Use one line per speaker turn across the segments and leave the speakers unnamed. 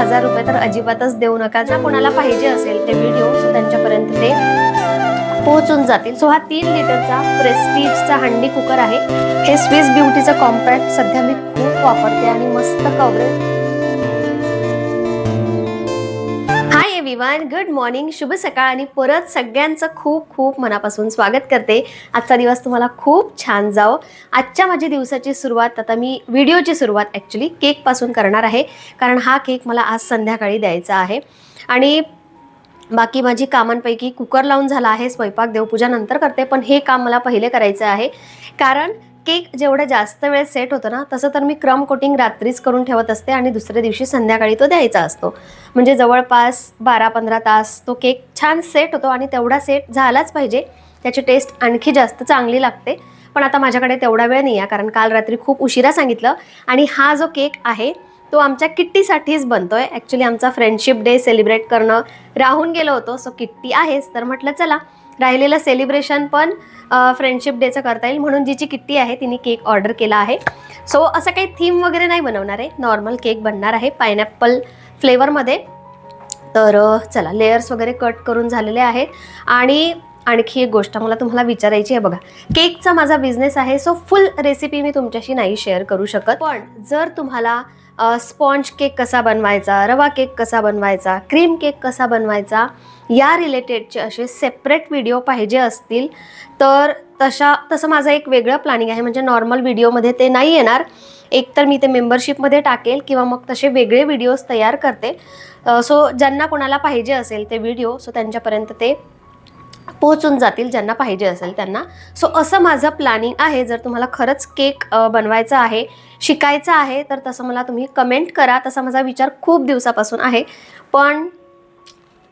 1000 रुपये तर अजिबातच देऊ नका. जर कोणाला पाहिजे असेल ते व्हिडिओ सो त्यांच्यापर्यंत ते पोहोचून जातील. सो हा 3 लिटरचा प्रेस्टीजचा हंडी कुकर आहे. हे स्विस ब्युटीचं कॉम्पॅक्ट सध्या मी खूप वापरते आणि मस्त coverage. Hi everyone, good morning, शुभ सकाळ आणि परत सगळ्यांचं खूप खूप मनापासून स्वागत करते. आजचा दिवस तुम्हाला खूप छान जाओ. आजच्या माझ्या दिवसाची सुरुवात, आता मी व्हिडिओची सुरुवात ॲक्च्युली केकपासून करणार आहे, कारण हा केक मला आज संध्याकाळी द्यायचा आहे. आणि बाकी माझी कामांपैकी कुकर लावून झाला आहे, स्वयंपाक देवपूजा नंतर करते, पण हे काम मला पहिले करायचं आहे. कारण केक जेवढं जास्त वेळ सेट होतं ना, तसं तर मी क्रम कोटिंग रात्रीच करून ठेवत असते आणि दुसऱ्या दिवशी संध्याकाळी तो द्यायचा असतो. म्हणजे जवळपास 12-15 तास तो केक छान सेट होतो आणि तेवढा सेट झालाच पाहिजे, त्याची टेस्ट आणखी जास्त चांगली लागते. पण आता माझ्याकडे तेवढा वेळ नाही आहे, कारण काल रात्री खूप उशिरा सांगितलं. आणि हा जो केक आहे तो आमच्या किट्टीसाठीच बनतोय. ॲक्च्युली आमचा फ्रेंडशिप डे सेलिब्रेट करणं राहून गेलो होतो. सो किट्टी आहेच, तर म्हटलं चला राहिलेलं सेलिब्रेशन पण फ्रेंडशिप डेचं करता येईल, म्हणून जिची किट्टी आहे तिने केक ऑर्डर केला आहे. सो असं काही थीम वगैरे नाही बनवणार आहे, नॉर्मल केक बनणार आहे पायनॅपल फ्लेवरमध्ये. तर चला, लेयर्स वगैरे कट करून झालेले आहेत. आणि आणखी एक गोष्ट मला तुम्हाला विचारायची आहे. बघा, केकचा माझा बिझनेस आहे, सो फुल रेसिपी मी तुमच्याशी नाही शेअर करू शकत. पण जर तुम्हाला स्पॉन्ज केक कसा बनवायचा, रवा केक कसा बनवायचा, क्रीम केक कसा बनवायचा, या रिलेटेडचे असे सेपरेट व्हिडिओ पाहिजे असतील तर तसं माझं एक वेगळं प्लॅनिंग आहे. म्हणजे नॉर्मल व्हिडिओमध्ये ते नाही येणार. एक तर मी ते मेंबरशिपमध्ये टाकेल किंवा मग तसे वेगळे व्हिडिओज तयार करते. सो ज्यांना कोणाला पाहिजे असेल ते व्हिडिओ, सो त्यांच्यापर्यंत ते पोहोचून जातील, ज्यांना पाहिजे असेल त्यांना. सो असं माझं प्लॅनिंग आहे. जर तुम्हाला खरंच केक बनवायचा आहे, शिकायचं आहे, तर तसं मला तुम्ही कमेंट करा. तसा माझा विचार खूप दिवसापासून आहे, पण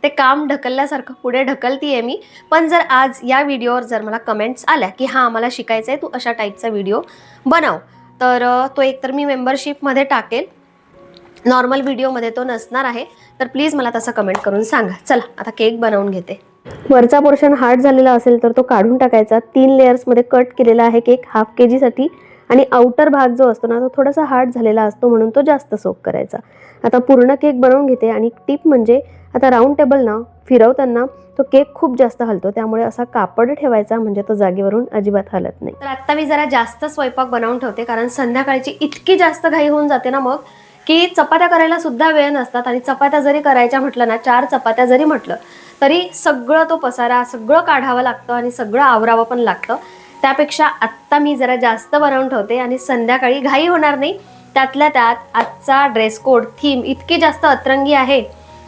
ते काम ढकलल्यासारखं पुढे ढकलतीये मी. पण जर आज या व्हिडिओवर जर मला कमेंट्स आल्या की हां मला शिकायचं आहे, तू अशा टाईपचा व्हिडिओ बनव, तर तो एकतर मी मेंबरशिपमध्ये टाकेल, नॉर्मल व्हिडिओमध्ये तो नसणार आहे. तर प्लीज मला तसं कमेंट करून सांगा. चला आता केक बनवून घेते. वरचा पोर्शन हार्ड झालेला असेल तर तो काढून टाकायचा. 3 लेयर्समध्ये कट केलेला आहे केक हाफ kg साठी. आणि आउटर भाग जो असतो ना, तो थोडासा हार्ड झालेला असतो, म्हणून तो जास्त सोक करायचा. आता पूर्ण केक बनवून घेते. आणि टिप म्हणजे, आता राऊंड टेबल ना फिरवताना तो केक खूप जास्त हलतो, त्यामुळे असा कापड ठेवायचा, म्हणजे तो जागेवरून अजिबात हलत नाही. तर आता मी जरा जास्त स्वयंपाक बनवून ठेवते, कारण संध्याकाळची इतकी जास्त घाई होऊन जाते ना मग, की चपात्या करायला सुद्धा वेळ नसतात. आणि चपात्या जरी करायच्या म्हटलं ना, 4 चपात्या जरी म्हटलं तरी सगळं तो पसारा सगळं काढावं लागतं आणि सगळं आवरावं पण लागतं. त्यापेक्षा आत्ता मी जरा जास्त बनवून ठेवते आणि संध्याकाळी घाई होणार नाही. त्यातल्या त्यात आजचा ड्रेस कोड थीम इतकी जास्त अतरंगी आहे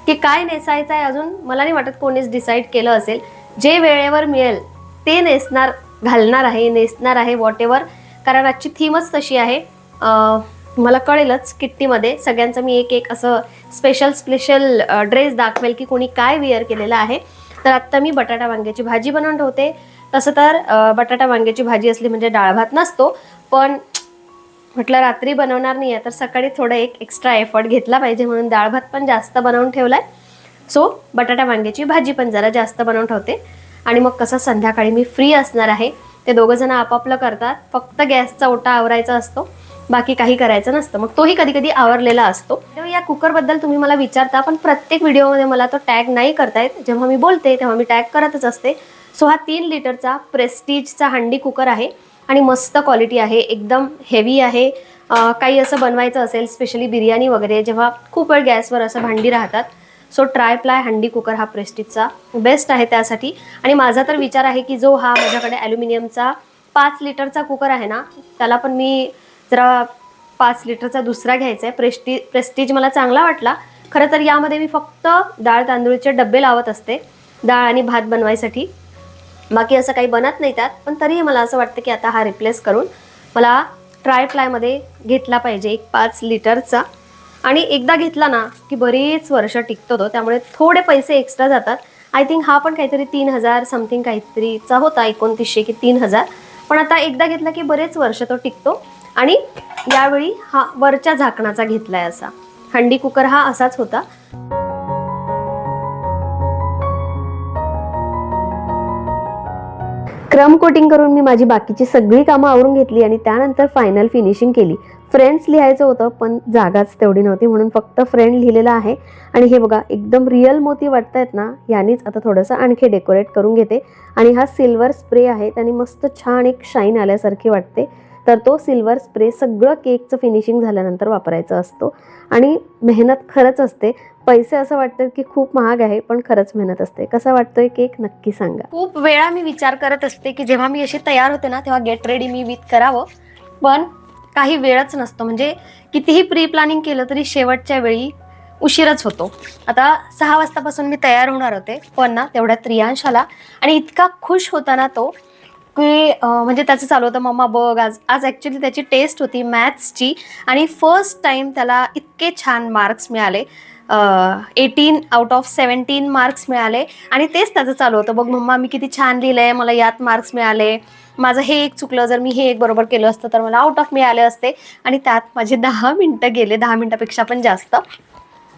की काय नेसायचं आहे अजून मला नाही वाटत कोणीच डिसाईड केलं असेल. जे वेळेवर मिळेल ते घालणार आहे वॉटेवर, कारण आजची थीमच तशी आहे. मला कळेलच किट्टीमध्ये सगळ्यांचं मी एक असं स्पेशल ड्रेस दाखवेल की कोणी काय वेअर केलेलं आहे. तर आत्ता मी बटाटा वांग्याची भाजी बनवून ठेवते. तसं तर बटाटा वांग्याची भाजी असली म्हणजे डाळ भात नसतो, पण म्हटलं रात्री बनवणार नाही आहे तर सकाळी थोडं एक एक्स्ट्रा एफर्ट घेतला पाहिजे, म्हणून डाळ भात पण जास्त बनवून ठेवलाय. सो बटाटा वांग्याची भाजी पण जरा जास्त बनवून ठेवते. आणि मग कसं संध्याकाळी मी फ्री असणार आहे, ते दोघं जण आपापलं करतात, फक्त गॅसचा ओटा आवरायचा असतो, बाकी काही करायचं नसतं. मग तोही कधी कधी आवरलेला असतो. या कुकरबद्दल तुम्ही मला विचारता, पण प्रत्येक व्हिडिओमध्ये मला तो टॅग नाही करता येत. जेव्हा मी बोलते तेव्हा मी टॅग करतच असते. सो हा 3 लिटरचा प्रेस्टीजचा हंडी कुकर आहे आणि मस्त क्वालिटी आहे, एकदम हेवी आहे. काही असं बनवायचं असेल, स्पेशली बिर्याणी वगैरे, जेव्हा खूप वेळ गॅसवर असं भांडी राहतात, सो ट्राय प्लाय हंडी कुकर हा प्रेस्टीजचा बेस्ट आहे त्यासाठी. आणि माझा तर विचार आहे की जो हा माझ्याकडे ॲल्युमिनियमचा 5 लिटरचा कुकर आहे ना, त्याला पण मी जरा 5 लिटरचा दुसरा घ्यायचा आहे. प्रेस्टीज मला चांगला वाटला. खरं तर यामध्ये मी फक्त डाळ तांदूळचे डब्बे लावत असते, डाळ आणि भात बनवायसाठी, बाकी असं काही बनत नाही त्यात. पण तरीही मला असं वाटतं की आता हा रिप्लेस करून मला ट्राय प्लायमध्ये घेतला पाहिजे, एक 5 लिटरचा. आणि एकदा घेतला ना की बरीच वर्ष टिकतो तो, त्यामुळे थोडे पैसे एक्स्ट्रा जातात. आय थिंक हा पण काहीतरी 3000 समथिंग काहीतरीचा होता, 2900 की 3000. पण आता एकदा घेतला की बरेच वर्ष तो टिकतो. आणि यावेळी हा वरच्या झाकणाचा घेतलाय असा. हंडी कुकर हा असाच होता. क्रम कोटिंग करून मी माझी बाकीची सगळी कामं आवरून घेतली आणि त्यानंतर फायनल फिनिशिंग केली. फ्रेंड्स लिहायचं होतं पण जागाच तेवढी नव्हती म्हणून फक्त फ्रेंड लिहिलेलं आहे. आणि हे बघा एकदम रिअल मोती वाटतायत ना, यानेच आता थोडंसं आणखी डेकोरेट करून घेते. आणि हा सिल्वर स्प्रे आहे त्याने मस्त छान एक शाईन आल्यासारखी वाटते. तर तो सिल्वर स्प्रे सगळं केकचं फिनिशिंग झाल्यानंतर वापरायचा असतो. आणि मेहनत खरंच असते. पैसे असं वाटतं की खूप महाग आहे पण खरंच मेहनत असते. कसा वाटतोय केक नक्की सांगा. खूप वेळा मी विचार करत असते की जेव्हा मी अशी तयार होते ना तेव्हा गेट रेडी मी विथ करावं, पण काही वेळच नसतो. म्हणजे कितीही प्री प्लॅनिंग केलं तरी शेवटच्या वेळी उशीरच होतो. आता 6 वाजतापासून मी तयार होणार होते पण ना तेवढ्यात रियांश आला आणि इतका खुश होता ना तो की म्हणजे त्याचं चालू होतं मम्मा बघ आज आज ॲक्च्युली त्याची टेस्ट होती मॅथ्सची आणि फर्स्ट टाइम त्याला इतके छान मार्क्स मिळाले. 18 आउट ऑफ 17 मार्क्स मिळाले आणि तेच त्याचं चालू होतं बघ मम्मा मी किती छान लिहिलंय, मला यात मार्क्स मिळाले, माझं हे एक चुकलं, जर मी हे एक बरोबर केलं असतं तर मला आउट ऑफ मिळाले असते. आणि त्यात माझे 10 मिनटं गेले, 10 मिनटापेक्षा पण जास्त.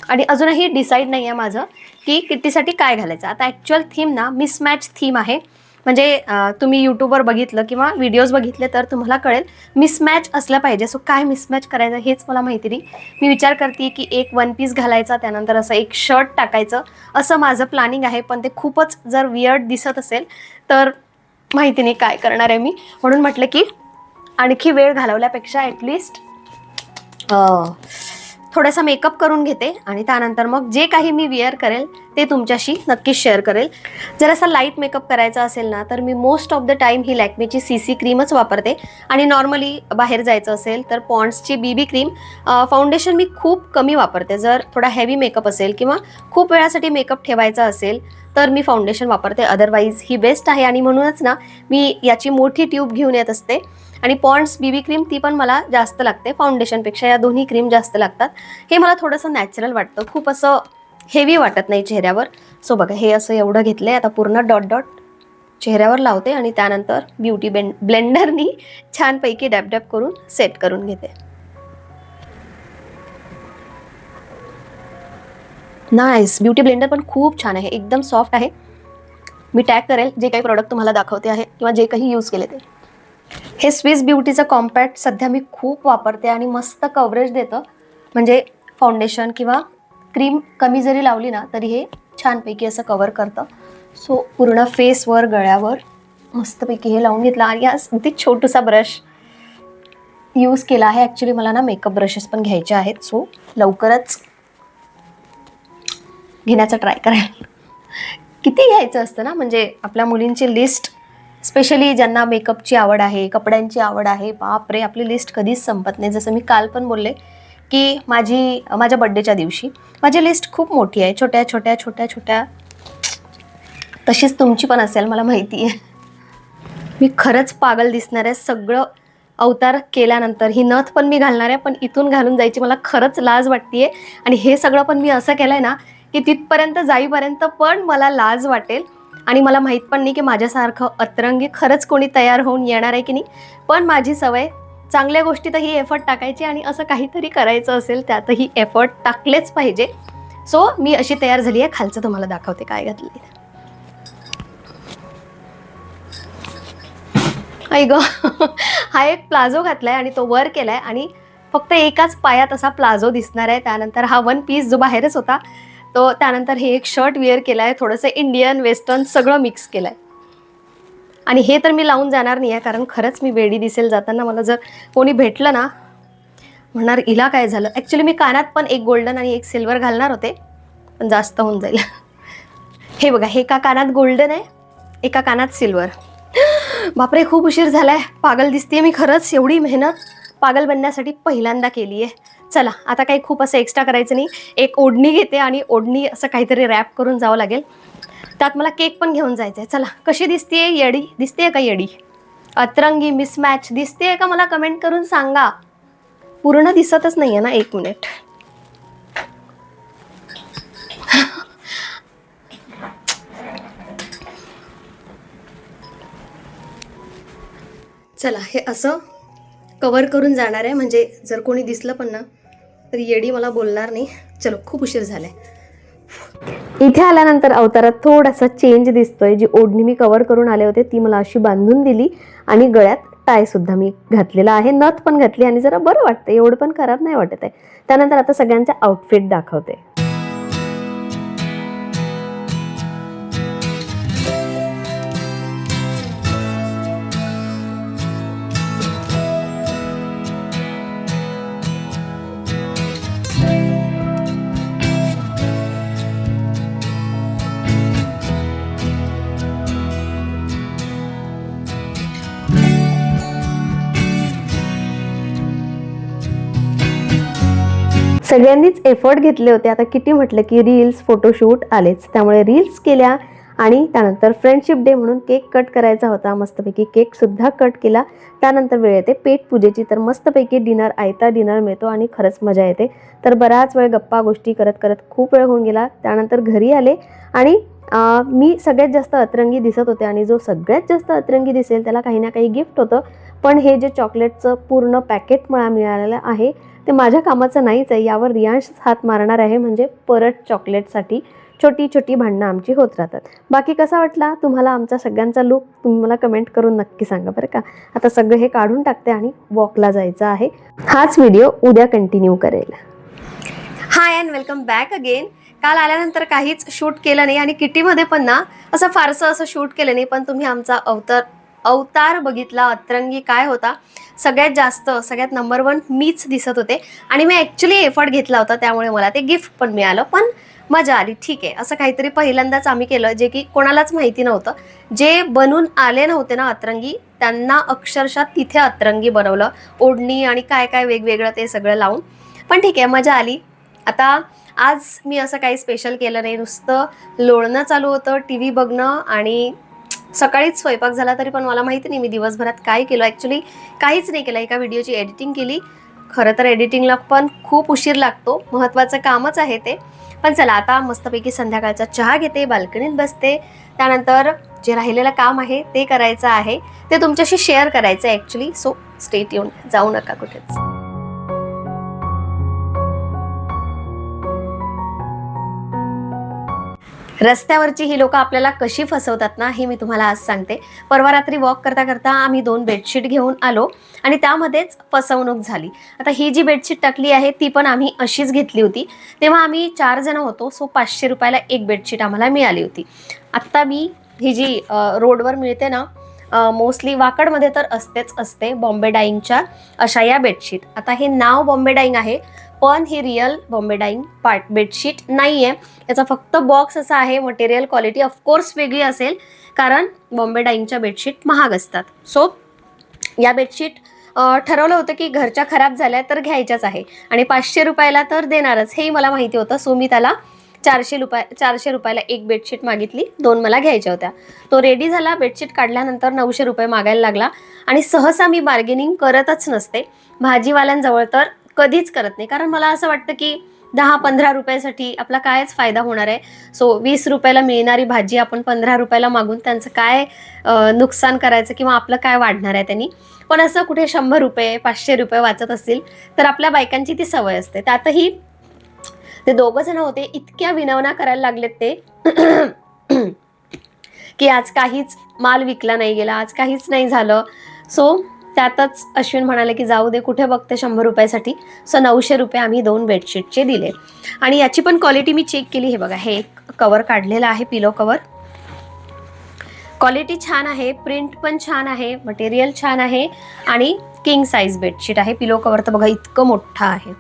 आणि अजूनही डिसाईड नाही आहे माझं की किट्टीसाठी काय घालायचं. आता ॲक्च्युअल थीम ना मिसमॅच थीम आहे. म्हणजे तुम्ही यूट्यूबवर बघितलं किंवा व्हिडिओज बघितले तर तुम्हाला कळेल मिसमॅच असलं पाहिजे. सो काय मिसमॅच करायचं हेच मला माहिती नाही. मी विचार करते की एक वन पीस घालायचा, त्यानंतर असं एक शर्ट टाकायचं, असं माझं प्लॅनिंग आहे. पण ते खूपच जर वियर्ड दिसत असेल तर माहिती नाही काय करणार आहे मी. म्हणून म्हटलं की आणखी वेळ घालवल्यापेक्षा ॲटलिस्ट थोडासा मेकअप करून घेते आणि त्यानंतर मग जे काही मी वेअर करेल ते तुमच्याशी नक्कीच शेअर करेल. जर असा लाईट मेकअप करायचा असेल ना तर मी मोस्ट ऑफ द टाईम ही लॅक्मेची CC क्रीमच वापरते. आणि नॉर्मली बाहेर जायचं असेल तर पॉन्ड्सची BB क्रीम. फाउंडेशन मी खूप कमी वापरते. जर थोडा हेवी मेकअप असेल किंवा खूप वेळासाठी मेकअप ठेवायचा असेल तर मी फाउंडेशन वापरते, अदरवाईज ही बेस्ट आहे. आणि म्हणूनच ना मी याची मोठी ट्यूब घेऊन येत असते. आणि पॉन्ड्स BB क्रीम ती पण मला जास्त लागते फाउंडेशनपेक्षा, या दोन्ही क्रीम जास्त लागतात. हे मला थोडंसं नॅचरल वाटतं, खूप असं हेवी वाटत नाही चेहऱ्यावर. सो बघा हे असं एवढं घेतलं आहे. आता पूर्ण डॉट डॉट चेहऱ्यावर लावते आणि त्यानंतर ब्युटी ब्लेंडरनी छानपैकी डॅब डॅब करून सेट करून घेते. नाईस, ब्युटी ब्लेंडर पण खूप छान आहे, एकदम सॉफ्ट आहे. मी टॅग करेल जे काही प्रोडक्ट तुम्हाला दाखवते आहे किंवा जे काही यूज केले ते. हे स्विस ब्युटीचं कॉम्पॅक्ट सध्या मी खूप वापरते आणि मस्त कव्हरेज देतं. म्हणजे फाउंडेशन किंवा क्रीम कमी जरी लावली ना तरी हे छानपैकी असं कव्हर करतं. सो पूर्ण फेसवर, गळ्यावर मस्तपैकी हे लावून घेतलं. आणि आज अगदी छोटूसा ब्रश यूज केला आहे. ॲक्च्युली मला ना मेकअप ब्रशेस पण घ्यायचे आहेत, सो लवकरच घेण्याचा ट्राय करेल. किती घ्यायचं असतं ना, म्हणजे आपल्या मुलींची लिस्ट, स्पेशली ज्यांना मेकअपची आवड आहे, कपड्यांची आवड आहे, बापरे आपली लिस्ट कधीच संपत नाही. जसं मी काल पण बोलले की माझ्या बड्डेच्या दिवशी माझी लिस्ट खूप मोठी आहे, छोट्या छोट्या छोट्या छोट्या. तशीच तुमची पण असेल मला माहिती आहे. मी खरंच पागल दिसणार आहे सगळं अवतार केल्यानंतर. ही नथ पण मी घालणार आहे पण इथून घालून जायची मला खरंच लाज वाटते. आणि हे सगळं पण मी असं केलं आहे ना की तिथपर्यंत जाईपर्यंत पण मला लाज वाटेल. आणि मला माहीत पण नाही की माझ्यासारखं अतरंगी खरंच कोणी तयार होऊन येणार आहे की नाही. पण माझी सवय चांगल्या गोष्टीतही एफर्ट टाकायची आणि असं काहीतरी करायचं असेल त्यातही एफर्ट टाकलेच पाहिजे. सो मी अशी तयार झाली आहे. खालचं तुम्हाला दाखवते काय घातलं. आई ग हा एक प्लाझो घातलाय आणि तो वर केलाय आणि फक्त एकाच पायात असा प्लाझो दिसणार आहे. त्यानंतर हा वन पीस जो बाहेरच होता तो, त्यानंतर हे एक शर्ट वेअर केलाय, थोडंसं इंडियन वेस्टर्न सगळं मिक्स केलंय. आणि हे तर मी लावून जाणार नाही आहे कारण खरंच मी वेडी दिसेल जाताना. मला जर कोणी भेटलं ना म्हणणार हिला काय झालं. ॲक्च्युली मी कानात पण एक गोल्डन आणि एक सिल्वर घालणार होते पण जास्त होऊन जाईल. हे बघा हे एका कानात गोल्डन आहे, एका कानात सिल्वर. बापरे खूप उशीर झालाय, पागल दिसते मी खरंच. एवढी मेहनत पागल बनण्यासाठी पहिल्यांदा केली आहे. चला आता काही खूप असं एक्स्ट्रा करायचं नाही. एक ओढणी घेते आणि ओढणी असं काहीतरी रॅप करून जावं लागेल. त्यात मला केक पण घेऊन जायचं आहे. चला कशी दिसतेय, येडी दिसतेय का, येडी अतरंगी मिसमॅच दिसतेय का, मला कमेंट करून सांगा. पूर्ण दिसतच नाहीये ना, एक मिनिट. चला हे असं कवर करून जाणार आहे म्हणजे जर कोणी दिसलं पण ना तर येडी मला बोलणार नाही. चलो खूप उशीर झालाय. इथे आल्यानंतर अवतारात थोडासा चेंज दिसतोय. जी ओढणी मी कव्हर करून आले होते ती मला अशी बांधून दिली आणि गळ्यात टाय सुद्धा मी घातलेला आहे, नथ पण घातली आणि जरा बरं वाटतं, एवढं पण खराब नाही वाटत आहे. त्यानंतर आता सगळ्यांचे आउटफिट दाखवते. सगळ्यांनीच एफर्ट घेतले होते. आता किती म्हटलं की रील्स फोटोशूट आलेच, त्यामुळे रील्स केल्या आणि त्यानंतर फ्रेंडशिप डे म्हणून केक कट करायचा होता. मस्तपैकी केक सुद्धा कट केला. त्यानंतर वेळ येते पेट पूजेची, तर मस्तपैकी डिनर, आयता डिनर मिळतो आणि खरंच मजा येते. तर बराच वेळ गप्पा गोष्टी करत करत खूप वेळ होऊन गेला. त्यानंतर घरी आले आणि मी सगळ्यात जास्त अतरंगी दिसत होते आणि जो सगळ्यात जास्त अतरंगी दिसेल त्याला काही ना काही गिफ्ट होतं. पण हे जे चॉकलेटचं पूर्ण पॅकेट मला मिळालेलं आहे ते माझ्या कामाचं नाहीच आहे. यावर रियांश हात मारणार आहे, म्हणजे परत चॉकलेटसाठी छोटी छोटी भांडणं आमची होत राहतात. बाकी कसा वाटला तुम्हाला आमचा सगळ्यांचा लुक, तुम्ही मला कमेंट करून नक्की सांगा बरं का. आता सगळं हे काढून टाकते आणि वॉकला जायचं आहे. हाच व्हिडिओ उद्या कंटिन्यू करेल. हाय अँड वेलकम बॅक अगेन. काल आल्यानंतर काहीच शूट केलं नाही आणि किटीमध्ये पण ना असं फारसं असं शूट केलं नाही, पण तुम्ही आमचा अवतार बघितला. अतरंगी काय होता, सगळ्यात जास्त सगळ्यात नंबर 1 मीच दिसत होते आणि मी ॲक्च्युली एफर्ट घेतला होता, त्यामुळे मला ते गिफ्ट पण मिळालं. पण मजा आली. ठीक आहे, असं काहीतरी पहिल्यांदाच आम्ही केलं जे की कोणालाच माहिती नव्हतं. जे बनून आले नव्हते ना अतरंगी, त्यांना अक्षरशः तिथे अतरंगी बनवलं, ओढणी आणि काय काय वेगवेगळं ते सगळं लावून. पण ठीक आहे, मजा आली. आता आज मी असं काही स्पेशल केलं नाही, नुसतं लोळणं चालू होतं, TV बघणं आणि सकाळीच स्वयंपाक झाला. तरी पण मला माहिती नाही मी दिवसभरात काय केलं. ॲक्च्युली काहीच नाही केलं. एका व्हिडिओची एडिटिंग केली. खरं तर एडिटिंगला पण खूप उशीर लागतो, महत्त्वाचं कामच आहे ते. पण चला आता मस्तपैकी संध्याकाळचा चहा घेते, बाल्कनीत बसते. त्यानंतर जे राहिलेलं काम आहे ते करायचं आहे, ते तुमच्याशी शेअर करायचं आहे ॲक्च्युली. सो स्टे ट्यून, जाऊ नका कुठेच. रस्त्यावरची ही लोक आपल्याला कशी फसवतात ना, हे मी तुम्हाला आज सांगते. परवा रात्री वॉक करता करता आम्ही 2 बेडशीट घेऊन आलो आणि त्यामध्येच फसवणूक झाली. आता ही जी बेडशीट टाकली आहे ती पण आम्ही अशीच घेतली होती. तेव्हा आम्ही 4 जण होतो, सो 500 रुपयाला एक बेडशीट आम्हाला मिळाली होती. आत्ता मी ही जी रोडवर मिळते ना, मोस्टली वाकडमध्ये तर असते बॉम्बे डाईंगच्या अशा या बेडशीट. आता हे नाव बॉम्बे डाईंग आहे, पण ही रिअल बॉम्बे डाईंग बेडशीट नाही आहे. याचा फक्त बॉक्स असा आहे. मटेरियल क्वालिटी ऑफकोर्स वेगळी असेल, कारण बॉम्बे डाईंगच्या बेडशीट महाग असतात. सो या बेडशीट ठरवलं होतं की घरच्या खराब झाल्या तर घ्यायच्याच आहे आणि 500 रुपयाला तर देणारच, हेही मला माहिती होतं. सो मी त्याला 400 रुपयाला एक बेडशीट मागितली. 2 मला घ्यायच्या होत्या. तो रेडी झाला. बेडशीट काढल्यानंतर 900 रुपये मागायला लागला आणि सहसा मी बार्गेनिंग करतच नसते. भाजीवाल्यांजवळ तर कधीच करत नाही, कारण मला असं वाटतं की 10-15 रुपयासाठी आपला कायच फायदा होणार आहे. सो 20 रुपयाला मिळणारी भाजी आपण 15 रुपयाला मागून त्यांचं काय नुकसान करायचं किंवा आपलं काय वाढणार आहे त्यांनी. पण असं कुठे 100 रुपये 500 रुपये वाचत असतील तर आपल्या बायकांची ती सवय असते. त्यातही ते 2 जण होते, इतक्या विनवण्या करायला लागलेत ते की आज काहीच माल विकला नाही गेला, आज काहीच नाही झालं. सो त्यातच अश्विन म्हणाले की जाऊ दे, कुठे बघते 100 रुपयासाठी. सो 900 रुपये आम्ही 2 बेडशीटचे दिले आणि याची पण क्वालिटी मी चेक केली. हे बघा, हे एक कवर काढलेलं आहे, पिलो कवर. क्वालिटी छान आहे, प्रिंट पण छान आहे, मटेरियल छान आहे आणि किंग साईज बेडशीट आहे. पिलो कवर तर बघा इतकं मोठं आहे,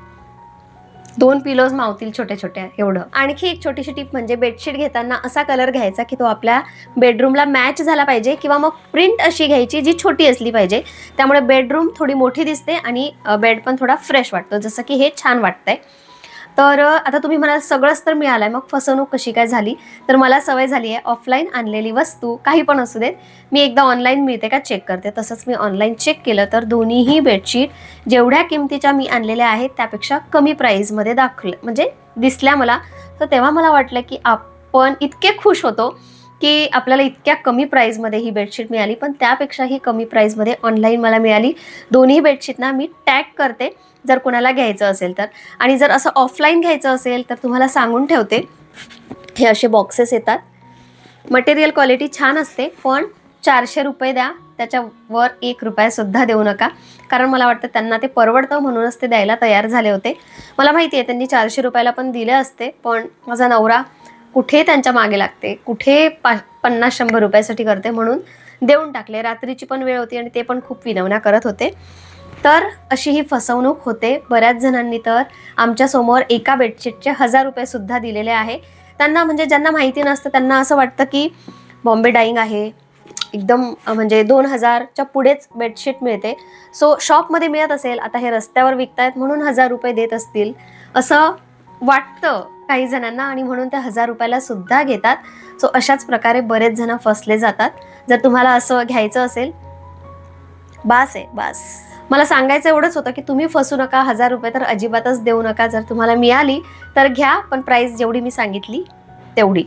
2 पिलोज मावतील छोटे छोटे एवढं. आणखी एक छोटीशी टिप म्हणजे बेडशीट घेताना असा कलर घ्यायचा की तो आपल्या बेडरूमला मॅच झाला पाहिजे, किंवा मग प्रिंट अशी घ्यायची जी छोटी असली पाहिजे. त्यामुळे बेडरूम थोडी मोठी दिसते आणि बेड पण थोडा फ्रेश वाटतो, जसं की हे छान वाटतंय. तर आता तुम्ही म्हणाल सगळंच तर मिळालंय, मग फसवणूक कशी काय झाली. तर मला सवय झाली आहे ऑफलाईन आणलेली वस्तू काही पण असू देत, मी एकदा ऑनलाईन मिळते का चेक करते. तसंच मी ऑनलाईन चेक केलं तर दोन्हीही बेडशीट जेवढ्या किमतीच्या मी आणलेल्या आहेत त्यापेक्षा कमी प्राईजमध्ये म्हणजे दिसल्या मला. तर तेव्हा मला वाटलं की आपण इतके खुश होतो की आपल्याला इतक्या कमी प्राईजमध्ये ही बेडशीट मिळाली, पण त्यापेक्षाही कमी प्राईजमध्ये ऑनलाईन मला मिळाली. दोन्ही बेडशीटना मी टॅग करते जर कोणाला घ्यायचं असेल तर. आणि जर असं ऑफलाईन घ्यायचं असेल तर तुम्हाला सांगून ठेवते, हे असे बॉक्सेस येतात. मटेरियल क्वालिटी छान असते, पण 400 रुपये द्या, त्याच्यावर 1 रुपयासुद्धा देऊ नका. कारण मला वाटतं त्यांना ते परवडतं म्हणूनच ते द्यायला तयार झाले होते. मला माहिती आहे त्यांनी 400 रुपयाला पण दिले असते, पण माझा नवरा कुठे त्यांच्या मागे लागते, कुठे 50-100 रुपयासाठी करते, म्हणून देऊन टाकले. रात्रीची पण वेळ होती आणि ते पण खूप विनवण्या करत होते. तर अशी ही फसवणूक होते. बऱ्याच जणांनी तर आमच्यासमोर एका बेडशीटचे 1000 रुपये सुद्धा दिलेले आहे. त्यांना म्हणजे ज्यांना माहिती नसतं त्यांना असं वाटतं की बॉम्बे डाईंग आहे, एकदम म्हणजे 2000च्या पुढेच बेडशीट मिळते. सो शॉपमध्ये मिळत असेल, आता हे रस्त्यावर विकतायत म्हणून 1000 रुपये देत असतील असं वाटतं काही जणांना, आणि म्हणून त्या 1000 रुपयाला सुद्धा घेतात. सो अशाच प्रकारे बरेच जण फसले जातात. जर तुम्हाला असं घ्यायचं असेल, बास आहे बास. मला सांगायचं एवढंच होतं की तुम्ही फसू नका. 1000 रुपये तर अजिबातच देऊ नका. जर तुम्हाला मिळाली तर घ्या, पण प्राइस जेवढी मी सांगितली तेवढी.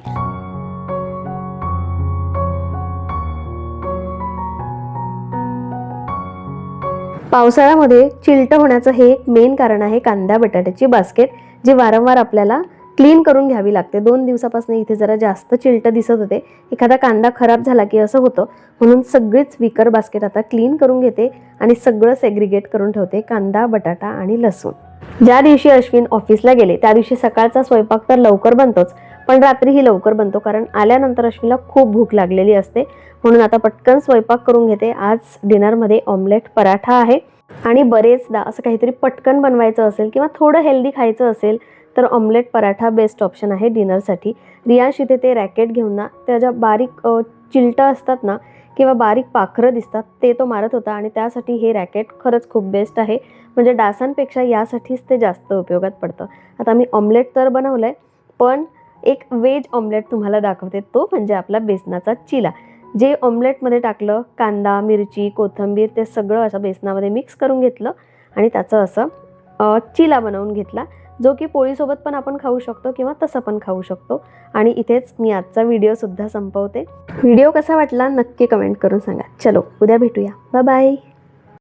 पावसाळ्यामध्ये चिलटं होण्याचं हे एक मेन कारण आहे कांदा बटाट्याची बास्केट, जी वारंवार आपल्याला क्लीन करून घ्यावी लागते. 2 दिवसापासून इथे जरा जास्त चिलटं दिसत होते. एखादा कांदा खराब झाला की असं होतं, म्हणून सगळीच विकर बास्केट आता क्लीन करून घेते आणि सगळं सेग्रिगेट करून ठेवते, कांदा, बटाटा आणि लसूण. ज्या दिवशी अश्विन ऑफिसला गेले त्या दिवशी सकाळचा स्वयंपाक तर लवकर बनतोच, पण रात्रीही लवकर बनतो, कारण आल्यानंतर अश्विनला खूप भूक लागलेली असते. म्हणून आता पटकन स्वयंपाक करून घेते. आज डिनरमध्ये ऑमलेट पराठा आहे, आणि बरेचदा असं काहीतरी पटकन बनवायचं असेल किंवा थोडं हेल्दी खायचं असेल तर ऑमलेट पराठा बेस्ट ऑप्शन आहे डिनरसाठी. रियांश इथे ते रॅकेट घेऊन ना, त्याच्या बारीक चिलटं असतात ना किंवा बारीक पाखरं दिसतात ते तो मारत होता, आणि त्यासाठी हे रॅकेट खरंच खूप बेस्ट आहे. म्हणजे डासांपेक्षा यासाठीच ते जास्त उपयोगात पडतं. आता मी ऑमलेट तर बनवलं आहे, पण एक व्हेज ऑमलेट तुम्हाला दाखवते, तो म्हणजे आपला बेसनाचा चिला. जे ऑमलेटमध्ये टाकलं, कांदा, मिरची, कोथिंबीर ते सगळं असं बेसनामध्ये मिक्स करून घेतलं आणि त्याचं असं चिला बनवून घेतला, जो की पोळीसोबत पण आपण खाऊ शकतो किंवा तसं पण खाऊ शकतो. आणि इथेच मी आजचा व्हिडिओसुद्धा संपवते. व्हिडिओ कसा वाटला नक्की कमेंट करून सांगा. चलो, उद्या भेटूया. Bye bye.